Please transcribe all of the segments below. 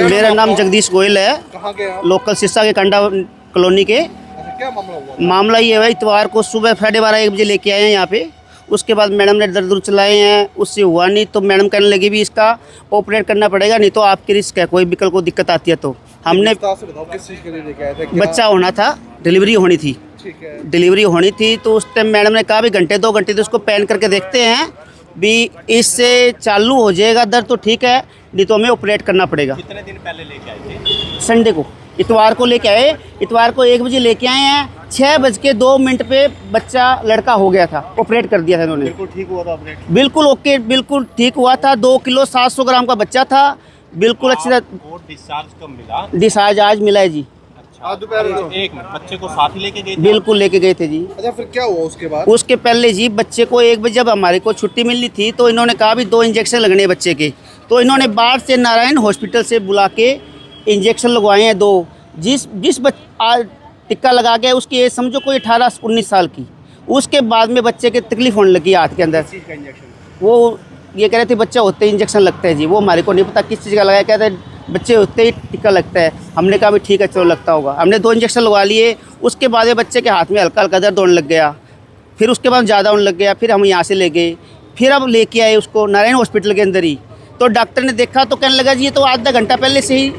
मेरा नाम जगदीश गोयल है। कहाँ के आप? लोकल सिरसा के कंडा कॉलोनी के। अच्छा, क्या मामला हुआ? मामला ये है, इतवार को सुबह 12:30-1 बजे लेके आए हैं यहाँ पे। उसके बाद मैडम ने दर्द चलाए हैं, उससे हुआ नहीं तो मैडम कहने लगी भी इसका ऑपरेट करना पड़ेगा, नहीं तो आपकी रिस्क है, कोई विकल्प को दिक्कत आती है। तो हमने विस्तार से बताओ, किस चीज़ के लिए लेके आए थे? क्या? बच्चा होना था, डिलीवरी होनी थी। ठीक है। डिलीवरी होनी थी तो उस टाइम मैडम ने कहा भी घंटे 2 घंटे तो उसको पैन करके देखते हैं भी इससे चालू हो जाएगा दर्द तो ठीक है, नहीं तो हमें ऑपरेट करना पड़ेगा। कितने दिन पहले लेके आए थे? संडे को, इतवार को लेके आए। इतवार को 1 बजे लेके आए हैं, 6:02 पे बच्चा लड़का हो गया था, ऑपरेट कर दिया था इन्होंने। बिल्कुल ठीक हुआ था ऑपरेट? बिल्कुल ओके, बिल्कुल ठीक हुआ था। 2 किलो 700 ग्राम का बच्चा था, बिल्कुल अच्छी तरह। और डिस्चार्ज कब मिला? डिस्चार्ज आज मिला है जी। आज दोपहर को? एक मिनट, बच्चे को साथ ही लेके गए थे? बिल्कुल लेके गए थे जी। अच्छा, फिर क्या हुआ उसके बाद? उसके पहले जी बच्चे को 1 बजे जब हमारे को छुट्टी मिलनी थी तो इन्होंने कहा भी 2 इंजेक्शन लगने हैं बच्चे के। तो इन्होंने बाहर से नारायण हॉस्पिटल से बुला के इंजेक्शन लगवाए हैं 2। जिस टिक्का लगा के उसकी एज समझो कोई 18-19 साल की। उसके बाद में बच्चे के तकलीफ होने लगी हाथ के अंदर। चीज़ का इंजेक्शन? वो ये कह रहे थे बच्चा होते ही इंजेक्शन लगता है जी, वो हमारे को नहीं पता किस चीज़ का लगाया, कहते हैं बच्चे होते ही टिक्का लगता है। हमने कहा भी ठीक है चलो लगता होगा। हमने 2 इंजेक्शन लगवा लिए। उसके बाद ये बच्चे के हाथ में हल्का हल्का दर्द होने लग गया, फिर उसके बाद ज़्यादा होने लग गया। फिर हम यहाँ से ले गए, फिर अब लेके आए उसको नारायण हॉस्पिटल के अंदर ही। तो डॉक्टर ने देखा तो कहने लगा जी ये तो आधा घंटा पहले से ही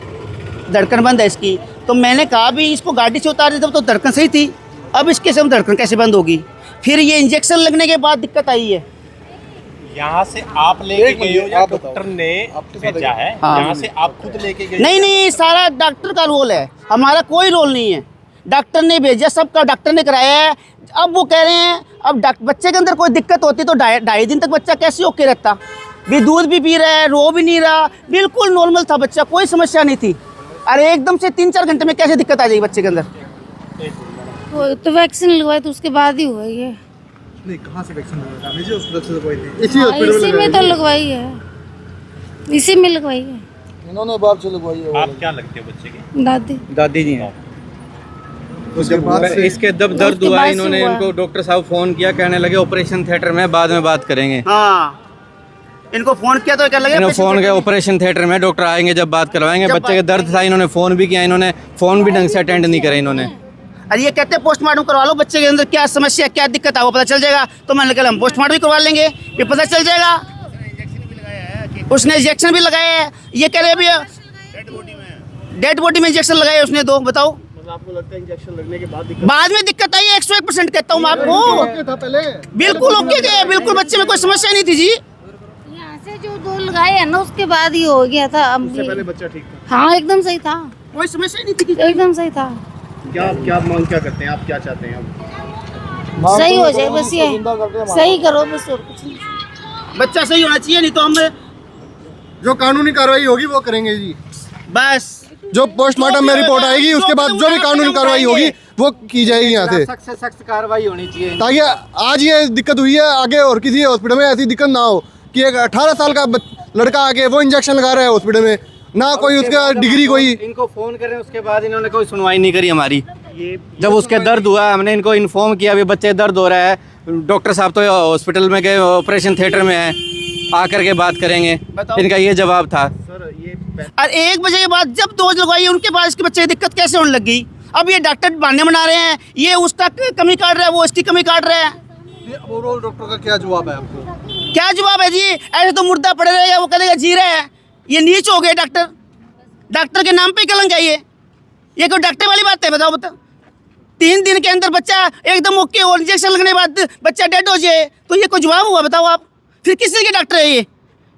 धड़कन बंद है इसकी। तो मैंने कहा भी इसको गाड़ी से उतार देते तो धड़कन सही थी, अब इसके से हम धड़कन कैसे बंद होगी। फिर ये इंजेक्शन लगने के बाद दिक्कत आई है। यहाँ से आप लेके एक गए हो मिनट, या आप डॉक्टर ने आपके साथ भेजा है? हाँ। यहाँ से आप खुद लेके गए? नहीं नहीं, सारा डॉक्टर का रोल है, हमारा कोई रोल नहीं है। डॉक्टर ने भेजा, सबका डॉक्टर ने कराया है। अब वो कह रहे हैं अब बच्चे के अंदर कोई दिक्कत होती तो 2.5 दिन तक बच्चा कैसे ओके रहता भी, दूध भी पी रहा है, रो भी नहीं रहा, बिल्कुल नॉर्मल था बच्चा, कोई समस्या नहीं थी। अरे एकदम से 3-4 घंटे में कैसे दिक्कत आ जाएगी बच्चे के अंदर। वो तो वैक्सीन लगवाई तो उसके बाद ही हुआ ये। नहीं, कहाँ से वैक्सीन हुआ था? निजी हॉस्पिटल से लगवाई थी? इसी में तो लगवाई है, इसी में लगवाई है। इन्होंने बाप से लगवाई है। आप क्या लगते हो बच्चे के? दादी दादी जी हैं। उसके बाद से इसके जब दर्द उसके हुआ बाद से इन्होंने हुआ। इनको डॉक्टर साहब फोन किया, कहने लगे ऑपरेशन थिएटर में बाद में बात करेंगे। हाँ, इनको फ़ोन किया तो क्या लगे इन्होंने फोन किया ऑपरेशन थिएटर में डॉक्टर आएंगे जब बात करवाएंगे। जब बच्चे के दर्द था, इन्होंने फोन भी किया, इन्होंने फोन भी ढंग से अटेंड नहीं करे इन्होंने। अरे ये कहते हैं पोस्टमार्टम करवा लो, बच्चे के अंदर क्या समस्या क्या दिक्कत है वो पता चल जाएगा। तो मैंने कहा हम पोस्टमार्टम भी करवा लेंगे, ये पता चल जाएगा। उसने इंजेक्शन भी लगाया है, ये कह रहे भैया डेड बॉडी में इंजेक्शन लगाए उसने 2। बताओ आपको लगता है इंजेक्शन लगने के बाद बाद में दिक्कत आई है? 101% कहता हूँ मैं आपको, था पहले? बिल्कुल ओके थे, बिल्कुल बच्चे में कोई समस्या नहीं थी जी। यहाँ से जो 2 लगाए है ना उसके बाद ही हो गया था। अब उससे पहले बच्चा ठीक था? हाँ एकदम सही था, कोई समस्या नहीं थी। एकदम सही था। क्या मांग क्या करते हैं आप? क्या चाहते हैं आप? सही हो जाए बस, ये सही करो बस, और कुछ नहीं। बच्चा सही होना चाहिए, नहीं तो हम जो कानूनी कार्रवाई होगी वो करेंगे जी। बस जो पोस्टमार्टम में रिपोर्ट आएगी उसके बाद जो भी कानूनी कार्रवाई होगी वो की जाएगी यहाँ से, सख्त से सख्त कार्रवाई होनी चाहिए ताकि आज ये दिक्कत हुई है आगे और किसी हॉस्पिटल में ऐसी दिक्कत ना हो कि एक 18 साल का लड़का आके वो इंजेक्शन लगा रहा है हॉस्पिटल में, ना कोई उसका डिग्री कोई। इनको फोन करें उसके बाद इन्होंने कोई सुनवाई नहीं करी हमारी। जब उसके दर्द हुआ हमने इनको इन्फॉर्म किया भी बच्चे दर्द हो रहा है, डॉक्टर साहब तो हॉस्पिटल में गए, ऑपरेशन थिएटर में है, आकर के बात करेंगे। इनका ये जवाब था। और 1 बजे के बाद जब डोज लगवाई उनके बाद इसके बच्चे की दिक्कत कैसे होने लगी। अब ये डॉक्टर बहाने बना रहे हैं, ये उसका कमी काट रहा है, वो इसकी कमी काट रहा है। ओवरऑल डॉक्टर का क्या जवाब है आपको? क्या जवाब है जी? ऐसे तो मुर्दा पड़े रहेगा, वो कहेगा जी रहे हैं। ये नीच हो गए डॉक्टर, डॉक्टर के नाम पे कलंक है ये कोई डॉक्टर वाली बात है? बताओ 3 दिन के अंदर बच्चा एकदम ओके और इंजेक्शन लगने के बाद बच्चा डेड हो जाए तो ये कोई जवाब हुआ? बताओ आप, फिर किस चीज़ के डॉक्टर है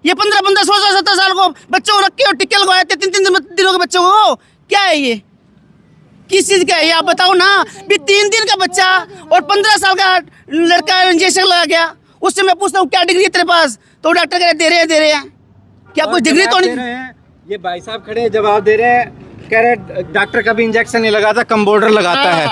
ये 15, 16, 17 साल को बच्चों को रख के और टिक्के लगवाए थे 3 दिनों के बच्चों को। क्या है ये, किस चीज़ का है ये? आप बताओ ना भी 3 दिन का बच्चा और 15 साल का लड़का इंजेक्शन लगा गया। उससे मैं पूछता हूँ क्या डिग्री है तेरे पास? तो डॉक्टर कह रहे दे रहे हैं। क्या कोई डिग्री तो नहीं? ये भाई साहब खड़े जवाब दे रहे हैं, कह रहे डॉक्टर कभी इंजेक्शन नहीं लगाता, कंपाउंडर लगाता है।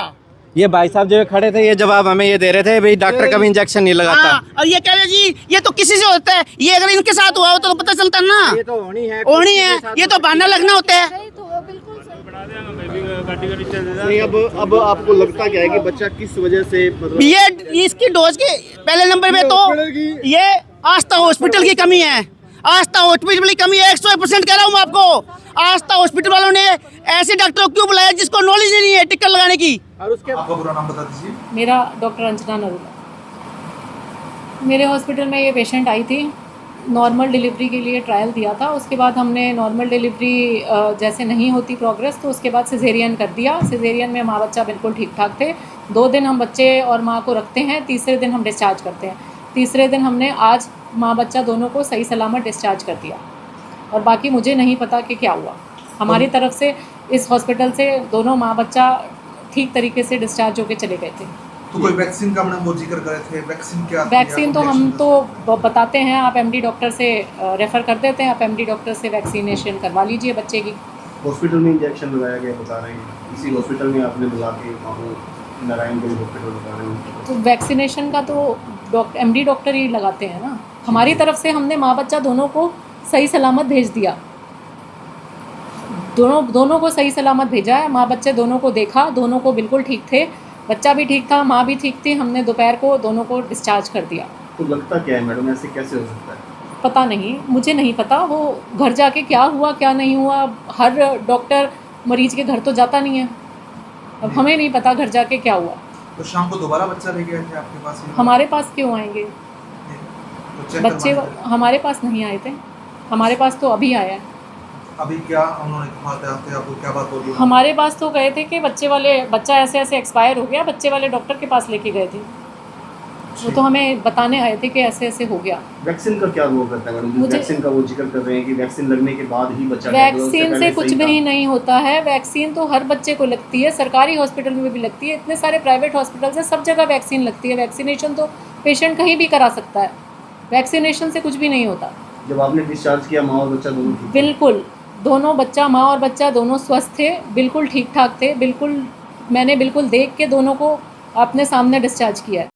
ये भाई साहब जो खड़े थे ये जवाब हमें ये दे रहे थे भाई डॉक्टर कभी इंजेक्शन नहीं लगाता। और ये कह रहे जी ये तो किसी से होता है, ये अगर इनके साथ हुआ हो तो पता चलता ना। ये तो होनी है, ये तो बहाना लगना होता है। सही तो बिल्कुल नहीं, अब आपको लगता क्या है कि बच्चा किस वजह से मतलब ये इसकी डोज के पहले नंबर पे तो ये आस्था हॉस्पिटल की कमी है, आस्था हॉस्पिटल की कमी है। 101% कह रहा हूँ मैं आपको, आस्था हॉस्पिटल वालों ने ऐसे डॉक्टर को क्यों बुलाया जिसको नॉलेज ही नहीं है टिक्कर लगाने की। आपका पूरा नाम बता दीजिए। मेरा डॉक्टर अंजना नरूला। मेरे हॉस्पिटल में ये पेशेंट आई थी, नॉर्मल डिलीवरी के लिए ट्रायल दिया था। उसके बाद हमने नॉर्मल डिलीवरी जैसे नहीं होती प्रोग्रेस तो उसके बाद सिजेरियन कर दिया। सिजेरियन में माँ बच्चा बिल्कुल ठीक ठाक थे। 2 दिन हम बच्चे और माँ को रखते हैं, तीसरे दिन हम डिस्चार्ज करते हैं। तीसरे दिन हमने आज माँ बच्चा दोनों को सही सलामत डिस्चार्ज कर दिया और बाकी मुझे नहीं पता कि क्या हुआ। हमारी तरफ से इस हॉस्पिटल से दोनों माँ बच्चा ठीक तरीके से डिस्चार्ज होकर चले गए थे। तो कोई वैक्सीन का हमने वो जिक्र करे थे, वैक्सीन क्या थी? वैक्सीन तो हम तो बताते हैं, आप एमडी डॉक्टर से रेफ़र कर देते हैं, आप एमडी डॉक्टर से वैक्सीनेशन करवा लीजिए बच्चे की। हॉस्पिटल में इंजेक्शन लगाया गया बता रहे हैं, इसी हॉस्पिटल में आपने बुला के नारायण के हॉस्पिटल बता रहे हैं। तो वैक्सीनेशन का तो एमडी डॉक्टर ही लगाते हैं ना। हमारी तरफ से हमने माँ बच्चा दोनों को सही सलामत भेज दिया, दोनों को सही सलामत भेजा है। माँ बच्चे दोनों को देखा, दोनों को बिल्कुल ठीक थे, बच्चा भी ठीक था, माँ भी ठीक थी। हमने दोपहर को दोनों को डिस्चार्ज कर दिया। तो लगता क्या है मैडम, ऐसे कैसे हो सकता है? पता नहीं, मुझे नहीं पता वो घर जाके क्या हुआ क्या नहीं हुआ। हर डॉक्टर मरीज़ के घर तो जाता नहीं है, अब हमें नहीं पता घर जाके क्या हुआ। तो शाम को दोबारा बच्चा लेके आए थे आपके पास? हमारे पास क्यों आएंगे तो चेक बच्चे? करवाने थे। हमारे पास नहीं आए थे, हमारे पास तो अभी आया है। अभी क्या उन्होंने कहा था आपको, क्या बात बोली? हमारे पास तो गए थे कि बच्चा ऐसे ऐसे एक्सपायर हो गया, बच्चे वाले डॉक्टर के पास लेके गए थे। वो तो हमें बताने आए थे कि ऐसे ऐसे हो गया। वैक्सीन का क्या रोल करता है मैडम? मुझे- वैक्सीन का वो जिक्र कर रहे हैं कि वैक्सीन लगने के बाद ही बच्चा वैक्सीन से कुछ भी नहीं होता है। वैक्सीन तो हर बच्चे को लगती है, सरकारी हॉस्पिटल में भी लगती है, इतने सारे प्राइवेट हॉस्पिटल है, सब जगह वैक्सीन लगती है। वैक्सीनेशन तो पेशेंट कहीं भी करा सकता है, वैक्सीनेशन से कुछ भी नहीं होता। जब आपने डिस्चार्ज किया माँ और बच्चा दोनों ठीक थे? बिल्कुल, दोनों बच्चा माँ और बच्चा दोनों स्वस्थ थे, बिल्कुल ठीक ठाक थे। बिल्कुल मैंने बिल्कुल देख के दोनों को अपने सामने डिस्चार्ज किया है।